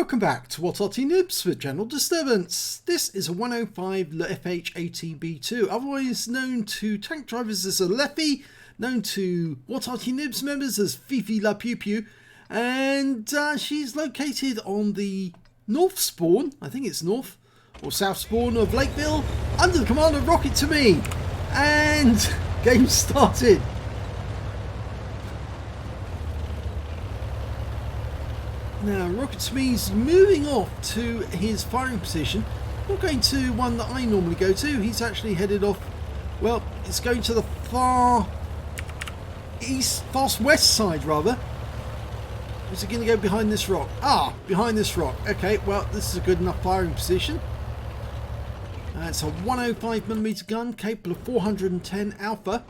Welcome back to what Arty Noobs for General Disturbance. This is a 105 leFH18B2, otherwise known to tank drivers as a leFH, known to what Arty Noobs members as Fifi La Pew Pew, and she's located on the north spawn, I think it's north or south spawn of Lakeville, under the command of Rocket to Me. And game started. Now, Rocket to Me's moving off to his firing position. Not going to one that I normally go to. He's actually headed off, well, it's going to the far east, far west side rather. Is he going to go behind this rock? Ah, behind this rock. Okay, well, this is a good enough firing position. It's a 105mm gun capable of 410 alpha.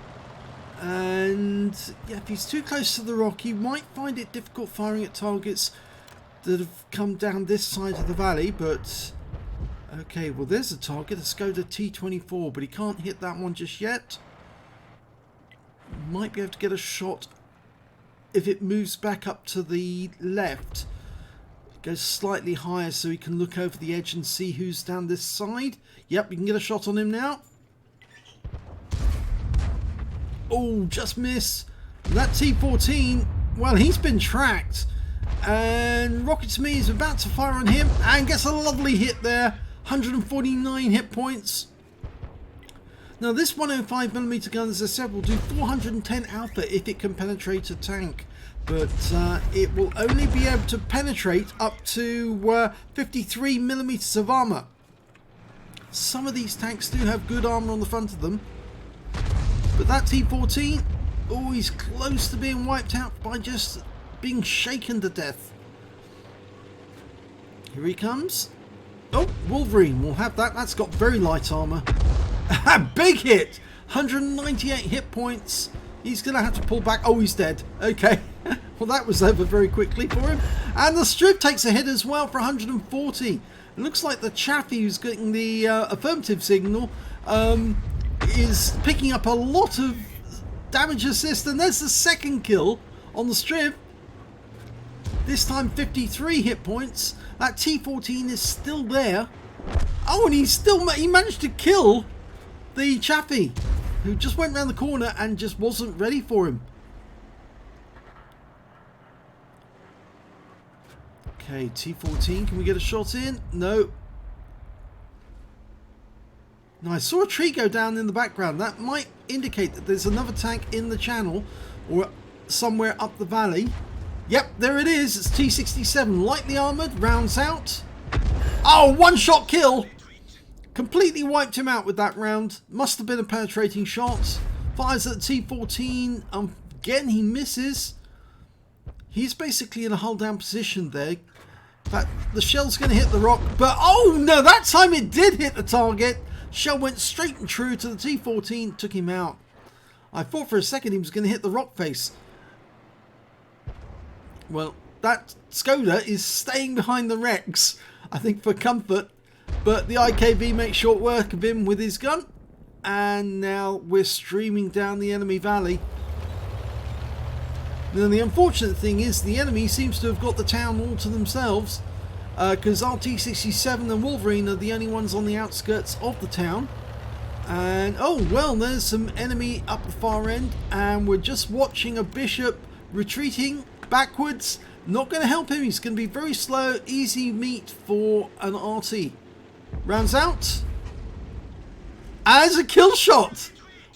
And yeah, if he's too close to the rock, he might find it difficult firing at targets that have come down this side of the valley. But okay, well, there's a target, a Skoda T24, but he can't hit that one just yet. Might be able to get a shot if it moves back up to the left. It goes slightly higher so he can look over the edge and see who's down this side. Yep, you can get a shot on him now. Oh, just miss. And that T14, well, he's been tracked. And Rocket to Me is about to fire on him and gets a lovely hit there. 149 hit points. Now this 105mm gun, as I said, will do 410 alpha if it can penetrate a tank. But it will only be able to penetrate up to 53mm of armour. Some of these tanks do have good armour on the front of them. But that T14, oh, he's close to being wiped out by just being shaken to death. Here he comes. Oh, Wolverine will have that. That's got very light armour. Big hit! 198 hit points. He's going to have to pull back. Oh, he's dead. Okay. Well, that was over very quickly for him. And the strip takes a hit as well for 140. It looks like the Chaffee who's getting the affirmative signal is picking up a lot of damage assist. And there's the second kill on the strip. This time 53 hit points. That T14 is still there. Oh, and he managed to kill the Chaffee, who just went round the corner and just wasn't ready for him. Okay, T14, can we get a shot in? No. Now, I saw a tree go down in the background. That might indicate that there's another tank in the channel or somewhere up the valley. Yep, there it is. It's T67, lightly armoured, rounds out. Oh, one shot kill. Completely wiped him out with that round. Must have been a penetrating shot. Fires at the T14. Again, he misses. He's basically in a hull down position there. In fact, the shell's going to hit the rock. But, oh no, that time it did hit the target. Shell went straight and true to the T14. Took him out. I thought for a second he was going to hit the rock face. Well, that Skoda is staying behind the wrecks, I think, for comfort. But the IKV makes short work of him with his gun. And now we're streaming down the enemy valley. Now the unfortunate thing is the enemy seems to have got the town all to themselves. Because RT67 and Wolverine are the only ones on the outskirts of the town. And oh well, there's some enemy up the far end. And we're just watching a Bishop retreating backwards. Not going to help him. He's going to be very slow. Easy meat for an Arty. Rounds out. As a kill shot.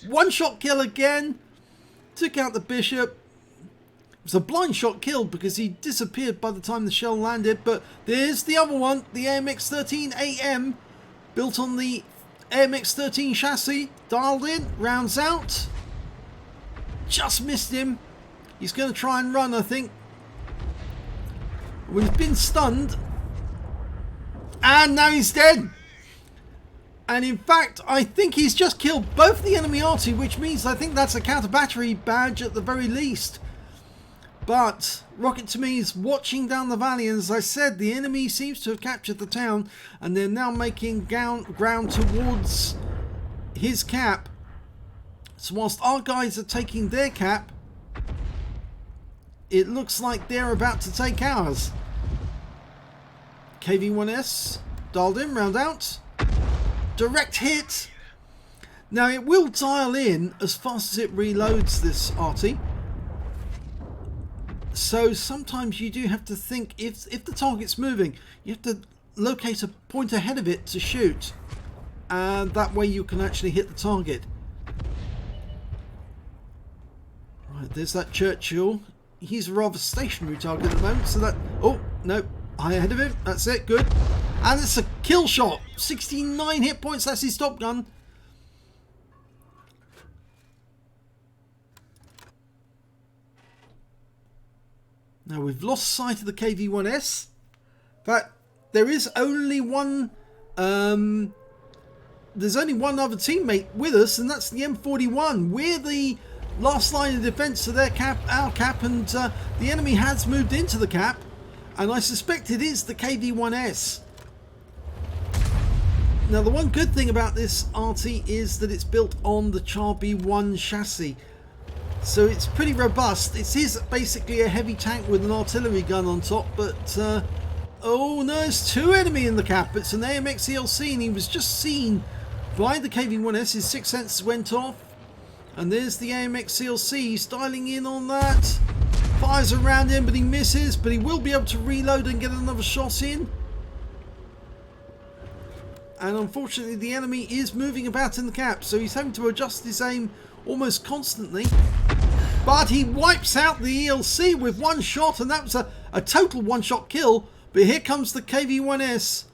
One shot kill again. Took out the Bishop. It was a blind shot kill because he disappeared by the time the shell landed. But there's the other one. The AMX-13AM. Built on the AMX-13 chassis. Dialed in. Rounds out. Just missed him. He's going to try and run, I think. We've been stunned. And now he's dead. And in fact, I think he's just killed both the enemy Arty, which means I think that's a counter battery badge at the very least. But Rocket to Me is watching down the valley, and as I said, the enemy seems to have captured the town, and they're now making ground towards his cap. So whilst our guys are taking their cap, it looks like they're about to take ours. KV-1S, dialed in, round out. Direct hit. Now it will dial in as fast as it reloads, this Arty. So sometimes you do have to think, if the target's moving, you have to locate a point ahead of it to shoot. And that way you can actually hit the target. Right, there's that Churchill. He's a rather stationary target at the moment, so that... Oh, no. High ahead of him. That's it. Good. And it's a kill shot. 69 hit points. That's his Top Gun. Now we've lost sight of the KV-1S. In fact, there is only one... there's only one other teammate with us, and that's the M41. We're the last line of defense to their cap, our cap, and the enemy has moved into the cap, and I suspect it is the KV-1S. Now the one good thing about this Arty is that it's built on the Char-B1 chassis, so it's pretty robust. It is basically a heavy tank with an artillery gun on top, but oh no, there's two enemy in the cap. It's an AMX ELC, and he was just seen by the KV-1S. His sixth sense went off, and there's the AMX CLC. He's dialing in on that, fires around him, but he misses, but he will be able to reload and get another shot in. And unfortunately the enemy is moving about in the cap, so he's having to adjust his aim almost constantly, but he wipes out the ELC with one shot, and that was a total one-shot kill. But here comes the KV-1S.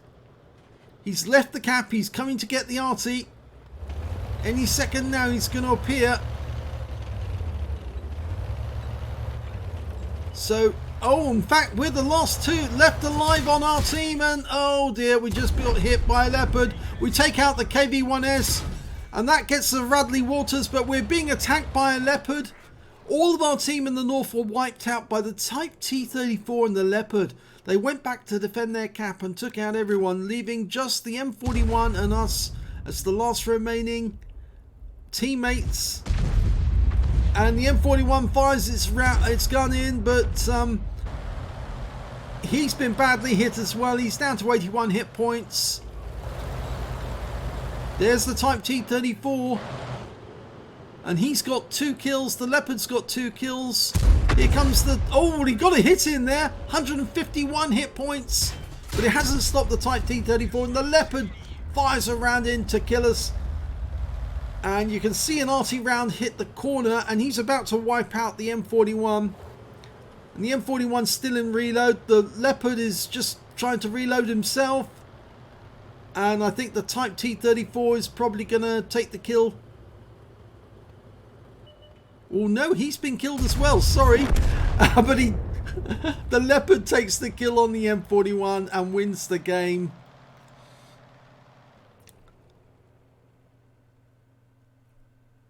He's left the cap. He's coming to get the Arty. Any second now he's going to appear. So, oh, in fact, we're the last two left alive on our team. And, oh dear, we just got hit by a Leopard. We take out the KV-1S. And that gets the Radley Walters. But we're being attacked by a Leopard. All of our team in the north were wiped out by the Type T-34 and the Leopard. They went back to defend their cap and took out everyone, leaving just the M41 and us as the last remaining teammates. And the M41 fires its gun in, but he's been badly hit as well. He's down to 81 hit points. There's the Type T-34. And he's got 2 kills. The Leopard's got 2 kills. Here comes the... Oh, he got a hit in there. 151 hit points. But it hasn't stopped the Type T-34. And the Leopard fires around in to kill us. And you can see an Arty round hit the corner. And he's about to wipe out the M41. And the M41's still in reload. The Leopard is just trying to reload himself. And I think the Type T-34 is probably going to take the kill. Oh no, he's been killed as well, sorry. But the Leopard takes the kill on the M41 and wins the game.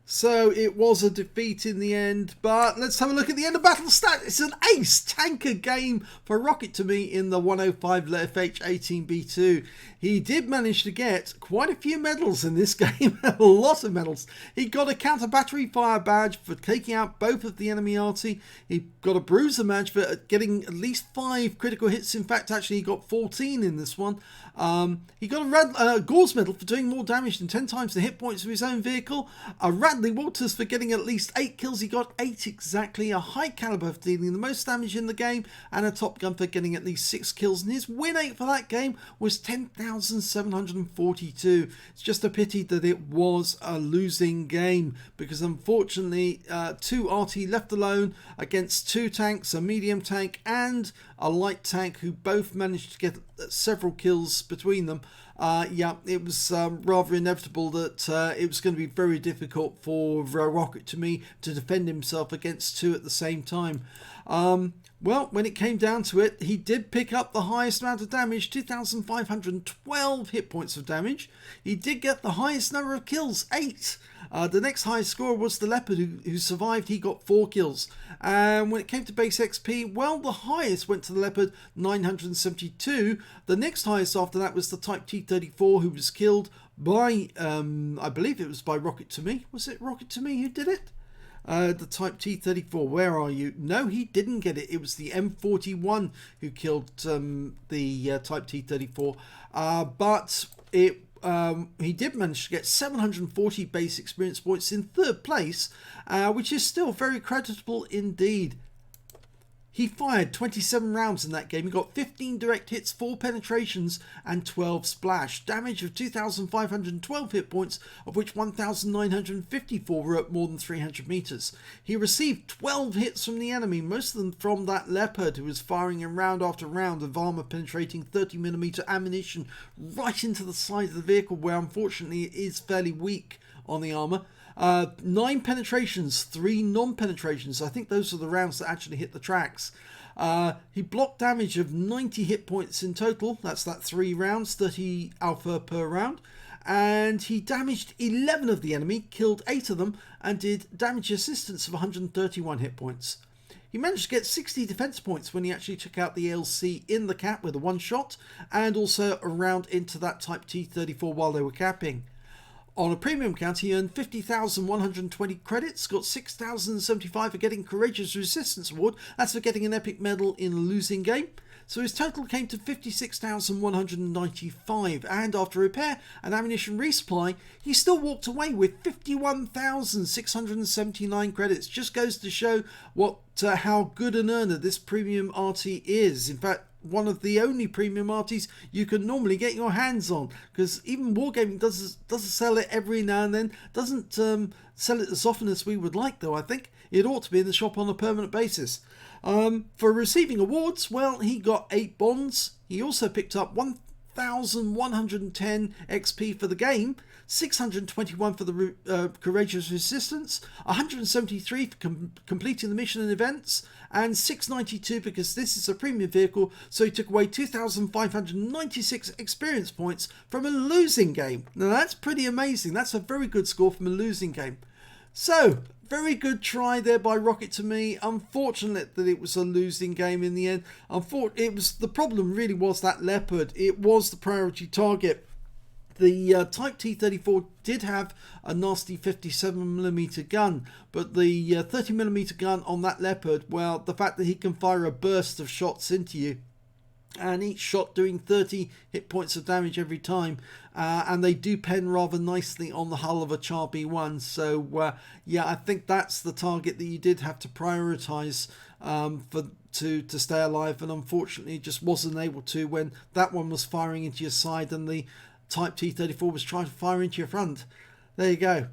So it was a defeat in the end, but let's have a look at the end of battle stat. It's an ace tanker game for Rocket to me in the 105 leFH18B2. He did manage to get quite a few medals in this game, a lot of medals. He got a counter battery fire badge for taking out both of the enemy Arty. He got a bruiser badge for getting at least 5 critical hits. In fact, actually he got 14 in this one. He got a Gore's medal for doing more damage than 10 times the hit points of his own vehicle. A Radley Walters for getting at least 8 kills. He got 8 exactly. A high caliber for dealing the most damage in the game, and a Top Gun for getting at least 6 kills. And his win rate for that game was 10,742. It's just a pity that it was a losing game, because unfortunately 2 Arty left alone against 2 tanks, a medium tank and a light tank, who both managed to get several kills between them. Yeah, it was rather inevitable that it was going to be very difficult for Rocket to me to defend himself against 2 at the same time. Well, when it came down to it, he did pick up the highest amount of damage, 2,512 hit points of damage. He did get the highest number of kills, 8. The next highest scorer was the Leopard, who survived. He got 4 kills. And when it came to base XP, well, the highest went to the Leopard, 972. The next highest after that was the Type T-34, who was killed by, I believe it was by Rocket to me. Was it Rocket to me who did it? The Type T-34, where are you? No, he didn't get it. It was the M41 who killed the Type T-34. But he did manage to get 740 base experience points in 3rd place, which is still very creditable indeed. He fired 27 rounds in that game. He got 15 direct hits, 4 penetrations and 12 splash. Damage of 2,512 hit points, of which 1,954 were at more than 300 meters. He received 12 hits from the enemy, most of them from that Leopard, who was firing in round after round of armor penetrating 30mm ammunition right into the side of the vehicle, where unfortunately it is fairly weak on the armor. 9 penetrations, 3 non-penetrations. I think those are the rounds that actually hit the tracks. He blocked damage of 90 hit points in total. That's 3 rounds, 30 alpha per round. And he damaged 11 of the enemy, killed 8 of them, and did damage assistance of 131 hit points. He managed to get 60 defense points when he actually took out the ALC in the cap with a 1-shot, and also a round into that Type T-34 while they were capping. On a premium count, he earned 50,120 credits, got 6,075 for getting Courageous Resistance Award. That's for getting an epic medal in a losing game. So his total came to 56,195, and after repair and ammunition resupply, he still walked away with 51,679 credits. Just goes to show how good an earner this premium Arty is. In fact, one of the only premium Artys you can normally get your hands on, because even Wargaming does sell it every now and then. Doesn't sell it as often as we would like, though. I think it ought to be in the shop on a permanent basis. For receiving awards, well, he got 8 bonds. He also picked up 1,110 XP for the game, 621 for the Courageous Resistance, 173 for completing the mission and events, and 692 because this is a premium vehicle, so he took away 2,596 experience points from a losing game. Now that's pretty amazing. That's a very good score from a losing game. So, very good try there by Rocket to me. Unfortunate that it was a losing game in the end. The problem really was that Leopard. It was the priority target. The Type T-34 did have a nasty 57mm gun, but the 30mm gun on that Leopard, well, the fact that he can fire a burst of shots into you, and each shot doing 30 hit points of damage every time, and they do pen rather nicely on the hull of a Char B1. So yeah, I think that's the target that you did have to prioritize to stay alive, and unfortunately just wasn't able to when that one was firing into your side and the Type T-34 was trying to fire into your front. There you go.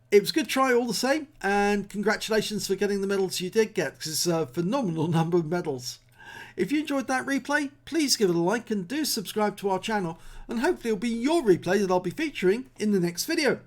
It was a good try all the same, and congratulations for getting the medals you did get, because it's a phenomenal number of medals. If you enjoyed that replay, please give it a like and do subscribe to our channel, and hopefully it'll be your replay that I'll be featuring in the next video.